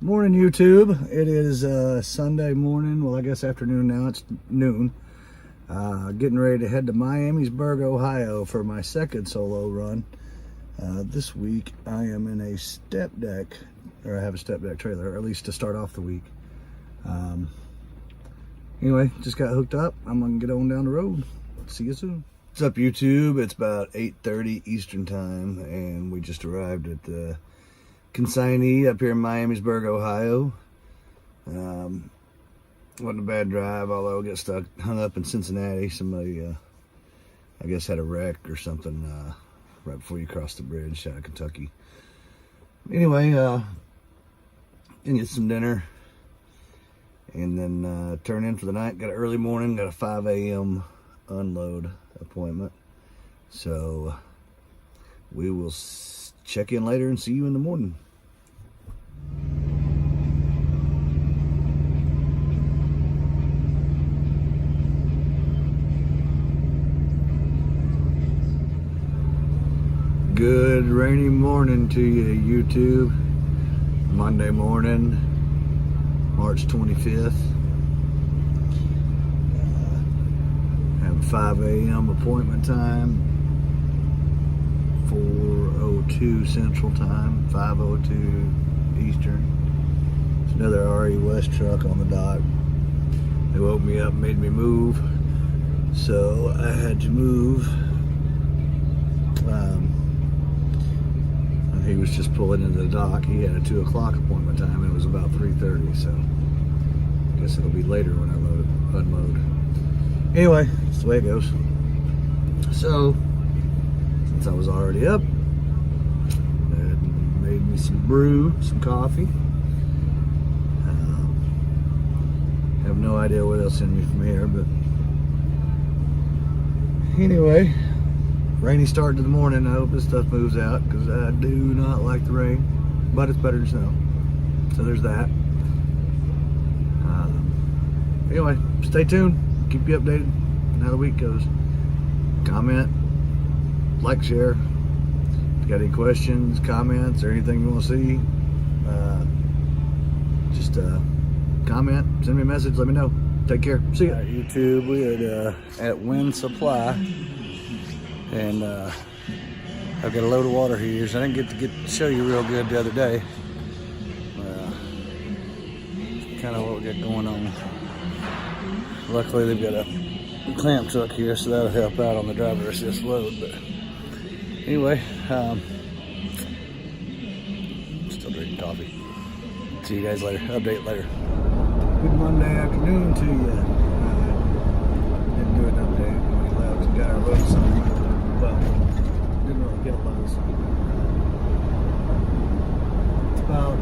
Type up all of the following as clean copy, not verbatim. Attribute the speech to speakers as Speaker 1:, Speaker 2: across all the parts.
Speaker 1: Morning, YouTube. It is Sunday morning. Well, I guess afternoon now. It's noon. Getting ready to head to Miamisburg, Ohio for my second solo run. This week I am in a step deck, or I have a step deck trailer, or at least to start off the week. Anyway, just got hooked up. I'm gonna get on down the road. See you soon. What's up, YouTube? It's about 8:30 Eastern time, and we just arrived at the consignee up here in Miamisburg, Ohio. Wasn't a bad drive, although I got hung up in Cincinnati. Somebody, I guess, had a wreck or something right before you cross the bridge out of Kentucky. Anyway, didn't get some dinner, and then turn in for the night. Got an early morning, got a 5 a.m. unload appointment. So we will check in later and see you in the morning. Good rainy morning to you, YouTube. Monday morning, March 25th. Have a 5 a.m. appointment time. 4:02 Central Time, 5:02 Eastern. It's another RE West truck on the dock. They woke me up and made me move, so I had to move. He was just pulling into the dock. He had a 2 o'clock appointment time, and it was about 3:30, so I guess it'll be later when I unload. Anyway, that's the way it goes. So, since I was already up, I made me some coffee. Have no idea what they'll send me from here, but anyway, rainy start to the morning. I hope this stuff moves out, because I do not like the rain, but it's better than snow, so there's that. Anyway, stay tuned, keep you updated on how the week goes. Comment, like, share. If you got any questions, comments, or anything you want to see, just comment, send me a message, let me know. Take care. See ya. YouTube, we are at Wind Supply, and I've got a load of water heaters. I didn't get to show you real good the other day. Kind of what we got going on. Luckily, they've got a clamp truck here, so that'll help out on the driver assist load. But anyway, still drinking coffee. See you guys later. Update later. Good Monday afternoon to you. Didn't do an update when we left. We got our load some, but didn't really get a load some. It's about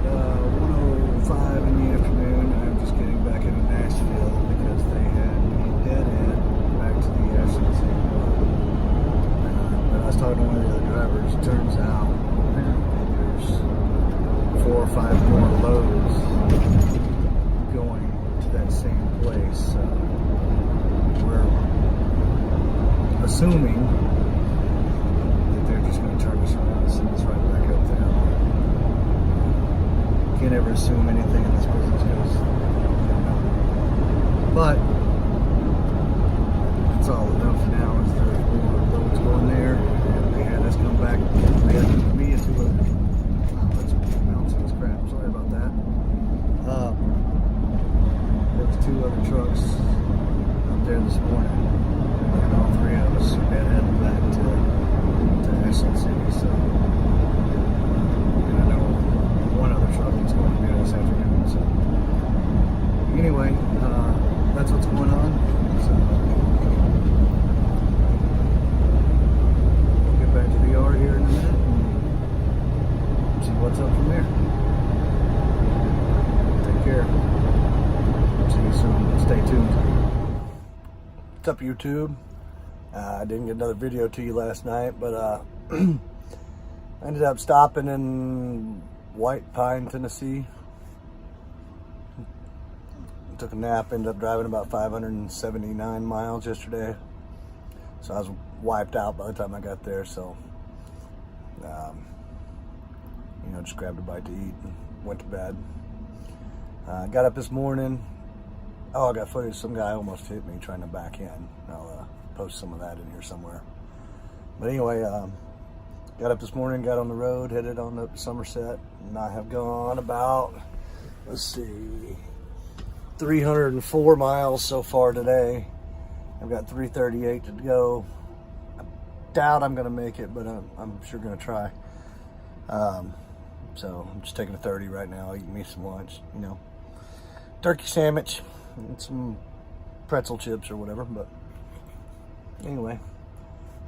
Speaker 1: 1:05 in the afternoon, and I'm just getting back into Nashville because they had me dead end back to the FCC. But I was talking to one of the other drivers. It turns out apparently there's 4 or 5 more loads going to that same place. So we're assuming that they're just going to turn us around and send us right back up there. Can't ever assume anything in this business, because but that's all we know for now is there's more loads going there, and they had us come back. They had me and 2 others. That's bouncing this crap. Sorry about that. There was 2 other trucks up there this morning, and all 3 of us are heading back to Ashland City. So, and I know one other truck that's going to be this afternoon. So, anyway, that's what's going on. So, we'll get back to the yard here in a minute and see what's up from there. Take care. See you soon. Stay tuned. What's up, YouTube? I didn't get another video to you last night, but I ended up stopping in White Pine, Tennessee. Took a nap, ended up driving about 579 miles yesterday. So I was wiped out by the time I got there, so just grabbed a bite to eat and went to bed. Got up this morning. Oh, I got footage. Some guy almost hit me trying to back in. I'll post some of that in here somewhere. But anyway, got up this morning, got on the road, headed on up to Somerset, and I have gone about, let's see, 304 miles so far today. I've got 338 to go. I doubt I'm going to make it, but I'm sure going to try. So I'm just taking a 30 right now, eating me some lunch, you know, turkey sandwich and some pretzel chips or whatever. But anyway,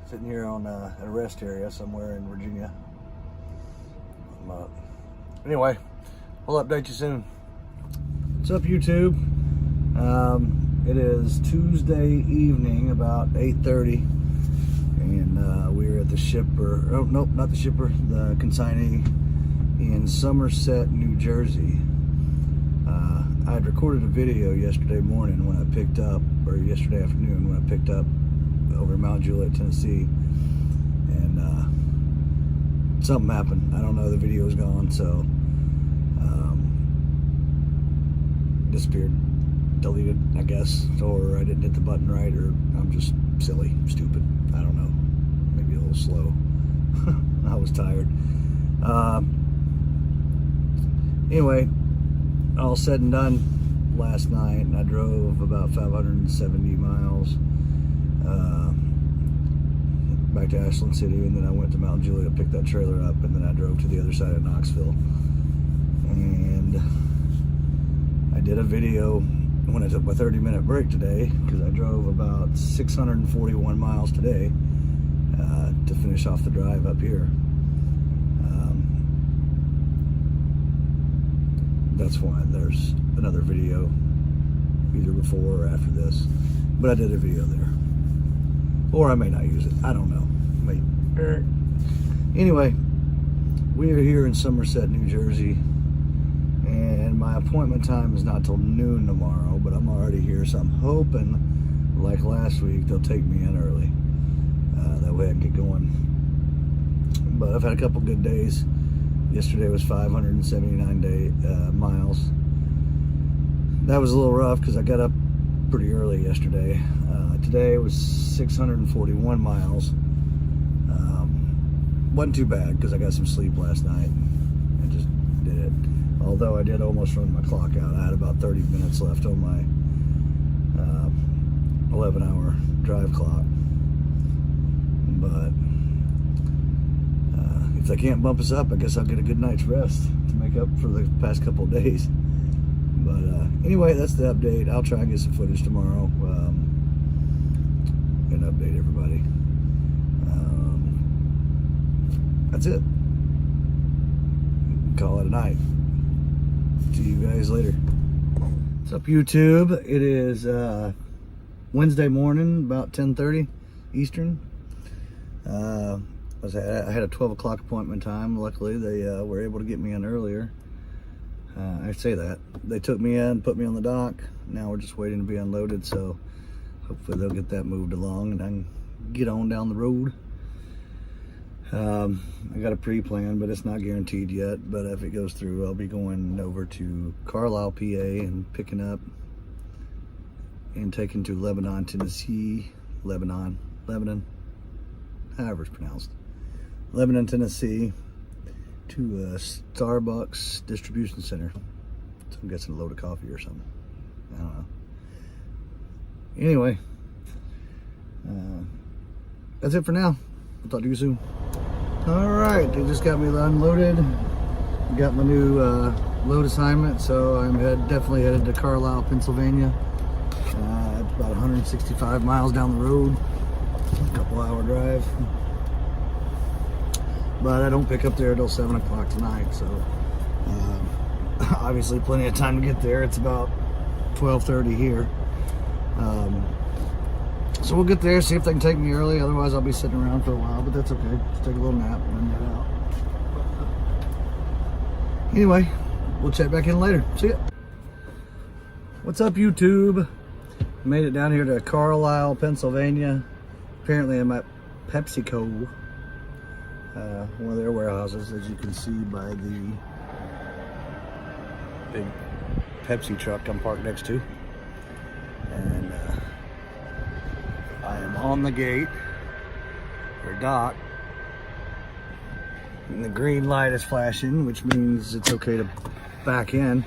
Speaker 1: sitting here on a rest area somewhere in Virginia. Anyway, we'll update you soon. What's up, YouTube? It is Tuesday evening, about 8:30, and we're at the shipper. Oh, nope, not the shipper. The consignee in Somerset, New Jersey. I had recorded a video yesterday morning when I picked up, or yesterday afternoon when I picked up over in Mount Juliet, Tennessee, and something happened. I don't know. The video is gone, so disappeared, deleted, I guess, or I didn't hit the button right, or I'm just silly, stupid. I don't know. Maybe a little slow. I was tired. Anyway, all said and done last night, and I drove about 570 miles back to Ashland City, and then I went to Mount Juliet, picked that trailer up, and then I drove to the other side of Knoxville. And I did a video when I took my 30-minute break today, because I drove about 641 miles today to finish off the drive up here. That's why there's another video either before or after this, but I did a video there, or I may not use it. I don't know. Anyway, we are here in Somerset, New Jersey, and my appointment time is not till noon tomorrow, but I'm already here, so I'm hoping, like last week, they'll take me in early. That way I can get going. But I've had a couple good days. Yesterday was 579 miles. That was a little rough because I got up pretty early yesterday. Today was 641 miles. Wasn't too bad because I got some sleep last night and just did it. Although I did almost run my clock out. I had about 30 minutes left on my 11-hour drive clock. But if they can't bump us up, I guess I'll get a good night's rest to make up for the past couple of days. But anyway, that's the update. I'll try and get some footage tomorrow and update everybody. That's it. Call it a night. See you guys later. What's up, YouTube? It is Wednesday morning, about 10:30 Eastern. I had a 12 o'clock appointment time. Luckily, they were able to get me in earlier. I say that. They took me in, put me on the dock. Now we're just waiting to be unloaded, so hopefully they'll get that moved along and I can get on down the road. I got a pre-plan, but it's not guaranteed yet. But if it goes through, I'll be going over to Carlisle, PA, and picking up and taking to Lebanon, Tennessee. Lebanon, however it's pronounced. Lebanon, Tennessee, to a Starbucks distribution center. So I'm guessing a load of coffee or something. I don't know. Anyway, that's it for now. I'll talk to you soon. All right, they just got me unloaded. Got my new load assignment, so I'm definitely headed to Carlisle, Pennsylvania. It's about 165 miles down the road, a couple-hour drive. But I don't pick up there until 7 o'clock tonight, so obviously plenty of time to get there. It's about 12:30 here. So we'll get there, see if they can take me early. Otherwise, I'll be sitting around for a while, but that's okay. Just take a little nap and then get out. Anyway, we'll check back in later. See ya. What's up, YouTube? Made it down here to Carlisle, Pennsylvania. Apparently, I'm at PepsiCo, one of their warehouses, as you can see by the big Pepsi truck I'm parked next to. And I am on the gate, or dock, and the green light is flashing, which means it's okay to back in.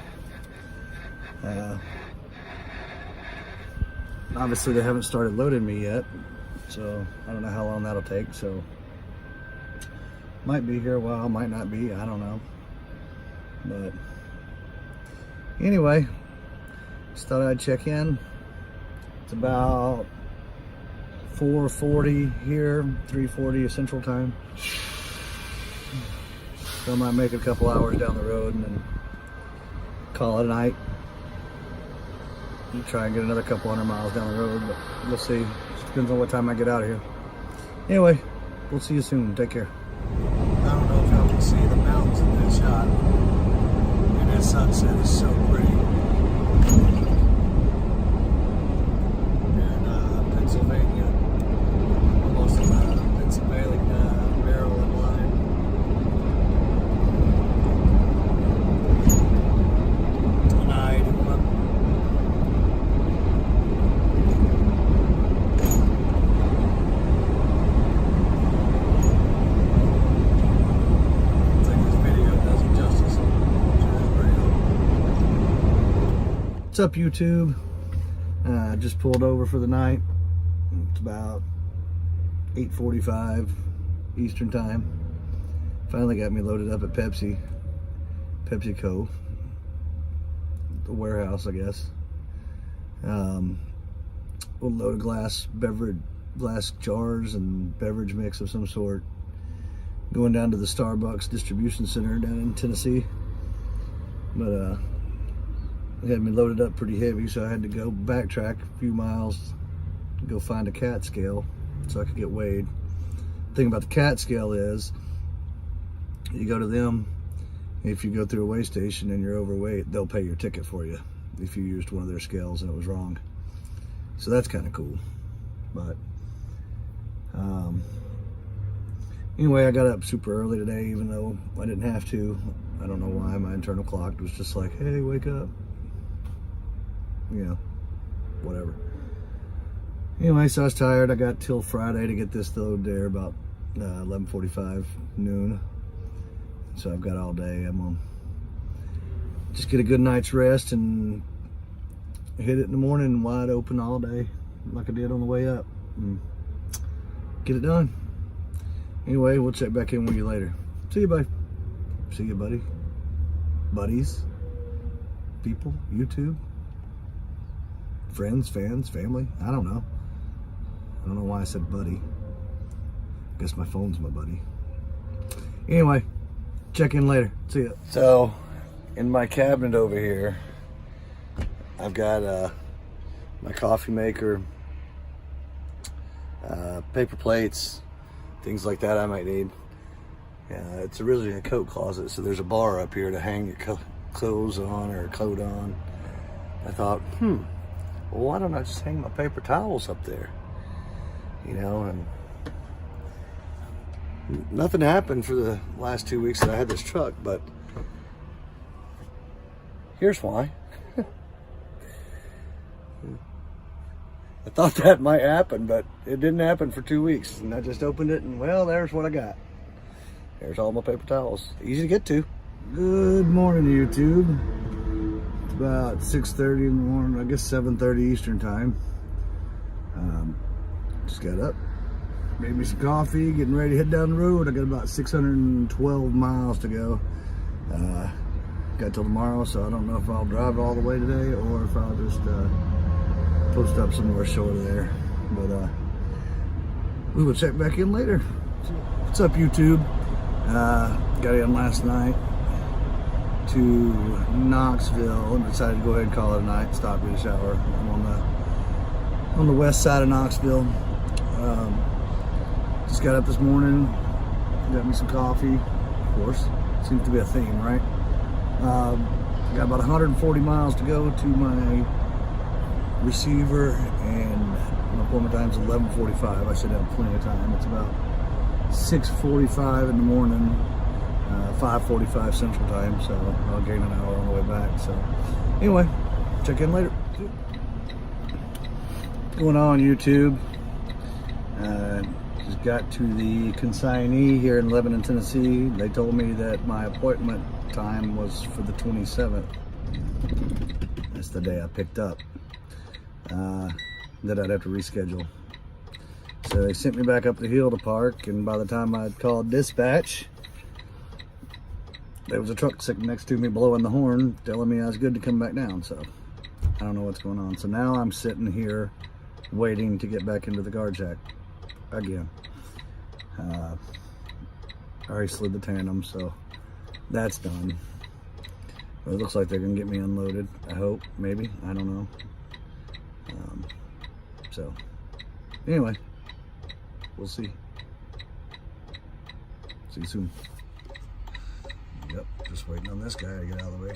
Speaker 1: Obviously they haven't started loading me yet, so I don't know how long that'll take. So might be here a while, might not be, I don't know. But anyway, just thought I'd check in. It's about 4:40 here, 3:40 Central Time. So I might make a couple hours down the road and then call it a night. And try and get another couple hundred miles down the road, but we'll see. Just depends on what time I get out of here. Anyway, we'll see you soon. Take care. I don't know if y'all can see the mountains in this shot. And that sunset is so pretty. In Pennsylvania, almost Pennsylvania, Maryland line. Tonight, what's up, YouTube? Just pulled over for the night. It's about 8:45 Eastern Time. Finally got me loaded up at PepsiCo, the warehouse, I guess. We'll load of glass jars and beverage mix of some sort. Going down to the Starbucks distribution center down in Tennessee. But it had me loaded up pretty heavy, so I had to go backtrack a few miles, go find a CAT scale so I could get weighed. The thing about the CAT scale is, you go to them, if you go through a weigh station and you're overweight, they'll pay your ticket for you if you used one of their scales and it was wrong. So that's kind of cool. But anyway, I got up super early today, even though I didn't have to. I don't know why. My internal clock was just like, hey, wake up. You know, whatever. Anyway, so I was tired. I got till Friday to get this load there, about 11:45 noon. So I've got all day. I'm gonna just get a good night's rest and hit it in the morning wide open all day, like I did on the way up, and get it done. Anyway, we'll check back in with you later. See you, bye. See you, buddy. Buddies, people, YouTube. Friends, fans, family, I don't know. I don't know why I said buddy. I guess my phone's my buddy. Anyway, check in later. See ya. So, in my cabinet over here, I've got my coffee maker, paper plates, things like that I might need. It's originally a coat closet, so there's a bar up here to hang your clothes on or coat on. I thought, well, why don't I just hang my paper towels up there? You know, and nothing happened for the last 2 weeks that I had this truck, but here's why. I thought that might happen, but it didn't happen for 2 weeks. And I just opened it and, well, there's what I got. There's all my paper towels. Easy to get to. Good morning, YouTube. It's about 6:30 in the morning, I guess 7:30 Eastern Time. Just got up, made me some coffee, getting ready to head down the road. I got about 612 miles to go. Got till tomorrow, so I don't know if I'll drive all the way today or if I'll just post up somewhere short of there. But we will check back in later. What's up, YouTube? Got in last night to Knoxville and decided to go ahead and call it a night. Stop, get a shower. I'm on the west side of Knoxville. Just got up this morning, got me some coffee, of course. Seems to be a theme, right? Got about 140 miles to go to my receiver, and my appointment time's 11:45. I should have plenty of time. It's about 6:45 in the morning. 5:45 Central Time, so I'll gain an hour on the way back. So anyway, check in later. Going on YouTube. Just got to the consignee here in Lebanon, Tennessee. They told me that my appointment time was for the 27th. That's the day I picked up. That I'd have to reschedule. So they sent me back up the hill to park, and by the time I'd called dispatch, there was a truck sitting next to me blowing the horn, telling me I was good to come back down. So I don't know what's going on. So now I'm sitting here waiting to get back into the guard shack again. I already slid the tandem, so that's done. But it looks like they're gonna get me unloaded. I hope, maybe, I don't know. So anyway, we'll see. See you soon. Yep, just waiting on this guy to get out of the way.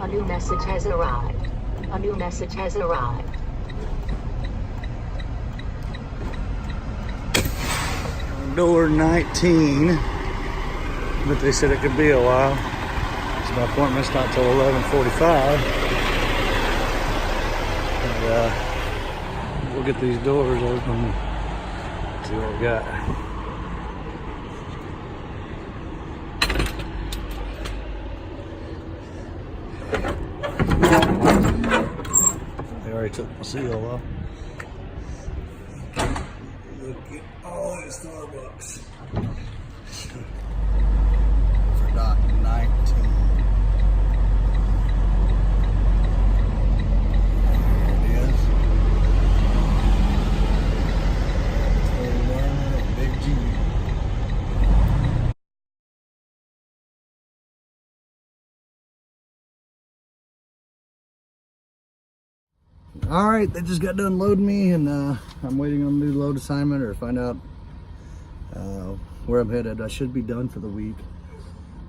Speaker 2: A new message has arrived. A new message has arrived.
Speaker 1: Door 19, but they said it could be a while. So my appointment's not till 11:45. And we'll get these doors open. See what we got. They already took my seal off. Look at all that Starbucks. For dot 19. There it is. Big G. All right, they just got done loading me, and I'm waiting on a new load assignment or find out where I'm headed. I should be done for the week.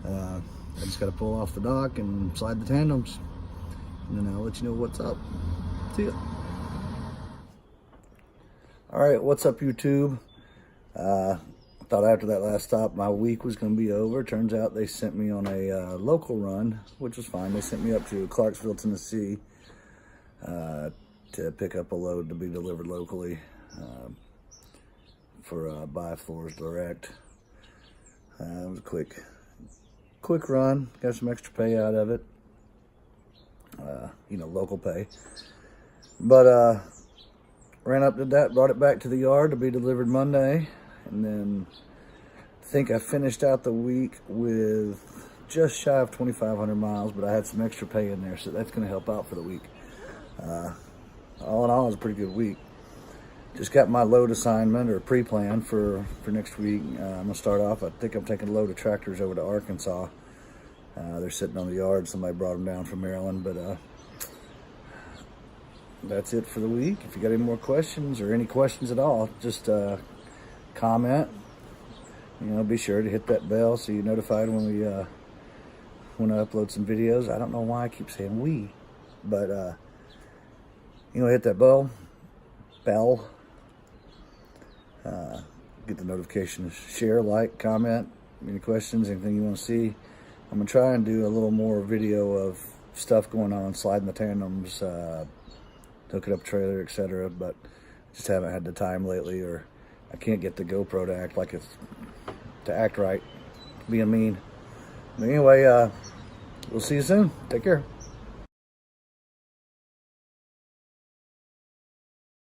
Speaker 1: I just got to pull off the dock and slide the tandems, and then I'll let you know what's up. See ya. All right, what's up, YouTube? I thought after that last stop my week was going to be over. Turns out they sent me on a local run, which was fine. They sent me up to Clarksville, Tennessee, to pick up a load to be delivered locally for Buy Floors Direct. It was a quick run. Got some extra pay out of it. You know, local pay. But ran up to that, brought it back to the yard to be delivered Monday, and then I think I finished out the week with just shy of 2,500 miles, but I had some extra pay in there, so that's going to help out for the week. All in all, it was a pretty good week. Just got my load assignment or pre-plan for next week. I'm going to start off, I think I'm taking a load of tractors over to Arkansas. They're sitting on the yard. Somebody brought them down from Maryland, but that's it for the week. If you got any more questions or any questions at all, just comment. Be sure to hit that bell so you're notified when I upload some videos. I don't know why I keep saying we, but hit that bell. Get the notifications. Share, like, comment. Any questions? Anything you want to see? I'm gonna try and do a little more video of stuff going on, sliding the tandems, hooking up trailer, etc. But just haven't had the time lately, or I can't get the GoPro to act right, being mean. But anyway, we'll see you soon. Take care.